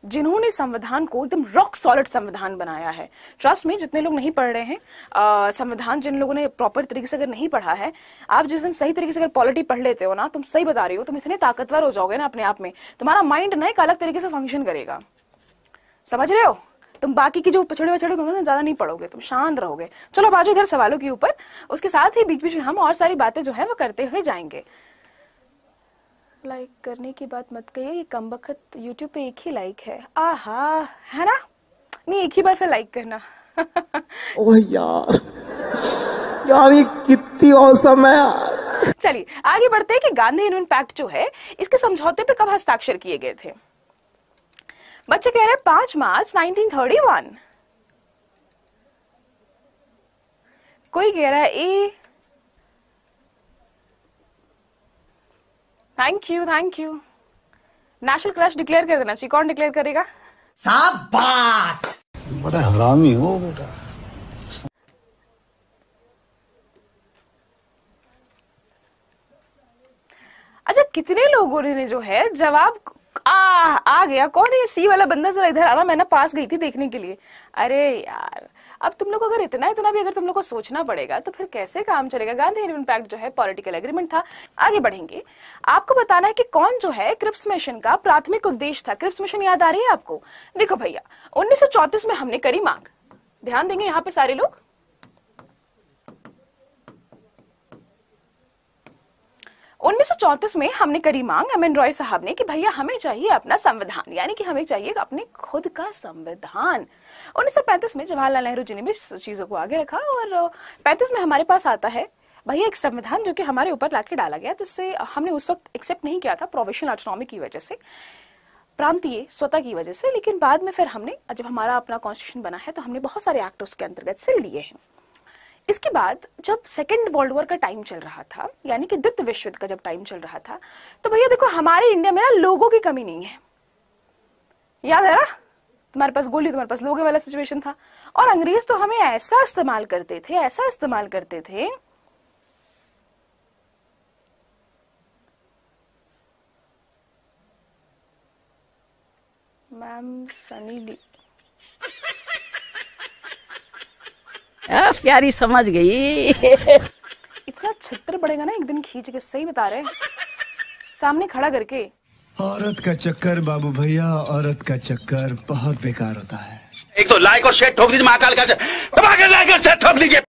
जिन्होंने संविधान को एकदम रॉक सॉलिड संविधान बनाया है। ट्रस्ट में जितने लोग नहीं पढ़ रहे हैं संविधान, जिन लोगों ने प्रॉपर तरीके से अगर नहीं पढ़ा है, आप जिस दिन सही तरीके से अगर पॉलिटी पढ़ लेते हो ना, तुम सही बता रही हो, तुम इतने ताकतवर हो जाओगे ना अपने आप में, तुम्हारा माइंड ना एक अलग तरीके से फंक्शन करेगा। समझ रहे हो? तुम बाकी की जो पछड़े वछड़े तुम ज्यादा नहीं पढ़ोगे, तुम शांत रहोगे। चलो बाजू इधर सवालों के ऊपर, उसके साथ ही बीच बीच में हम और सारी बातें जो है वो करते हुए जाएंगे। लाइक करने की बात मत कहिए, ये कमबख्त यूट्यूब पे एक ही लाइक है। आहा, है ना? नहीं, एक ही बार फिर लाइक करना। ओह यार, यार ये कितनी औसम है यार। चलिए आगे बढ़ते हैं कि गांधी इन्वेंट पैक्ट जो है, इसके समझौते पे कब हस्ताक्षर किए गए थे? बच्चे कह रहे हैं 5 मार्च 1931। कोई कह रहा है ए। Thank you, thank you. National crush declare कर देना चाहिए। कौन डिक्लेयर करेगा? शाबाश, बड़ा हरामी हो बेटा। अच्छा, कितने लोगों ने जो है जवाब आ गया। कौन है सी वाला बंदा? जरा इधर आना, मैं ना पास गई थी देखने के लिए। अरे यार, अब तुम लोग अगर इतना भी अगर तुम लोग को सोचना पड़ेगा तो फिर कैसे काम चलेगा? गांधी इन्वेंट पैक्ट जो है पॉलिटिकल एग्रीमेंट था। आगे बढ़ेंगे, आपको बताना है कि कौन जो है क्रिप्स मिशन का प्राथमिक उद्देश्य था। क्रिप्स मिशन याद आ रही है आपको? देखो भैया, 1934 में हमने करी मांग। ध्यान देंगे यहाँ पे सारे लोग। 1934 में हमने करी मांग एम.एन. रॉय साहब ने कि भैया हमें चाहिए अपना संविधान, यानी कि हमें चाहिए अपने खुद का संविधान। 1935 में जवाहरलाल नेहरू जी ने भी चीजों को आगे रखा और 35 में हमारे पास आता है भैया एक संविधान जो कि हमारे ऊपर लाके डाला गया, जिससे हमने उस वक्त एक्सेप्ट नहीं किया था प्रोविजनल ऑटोनॉमी की वजह से, प्रांतीय स्वता की वजह से। लेकिन बाद में फिर हमने, जब हमारा अपना कॉन्स्टिट्यूशन बना है, तो हमने बहुत सारे एक्ट उसके अंतर्गत से लिए हैं। इसके बाद जब सेकेंड वर्ल्ड वॉर का टाइम चल रहा था, यानी कि द्वितीय विश्व युद्ध का जब टाइम चल रहा था, तो भैया देखो हमारे इंडिया में ना लोगों की कमी नहीं है। याद है ना? तुम्हारे पास गोली, तुम्हारे पास लोगे वाला सिचुएशन था। और अंग्रेज तो हमें ऐसा इस्तेमाल करते थे मैम सनी डी। प्यारी समझ गई। इतना छित्र पड़ेगा ना एक दिन खींच के, सही बता रहे हैं, सामने खड़ा करके। औरत का चक्कर बाबू भैया, औरत का चक्कर बहुत बेकार होता है। एक तो लाइक और शेयर ठोक दीजिए, महाकाल का लाइक और शेयर ठोक दीजिए।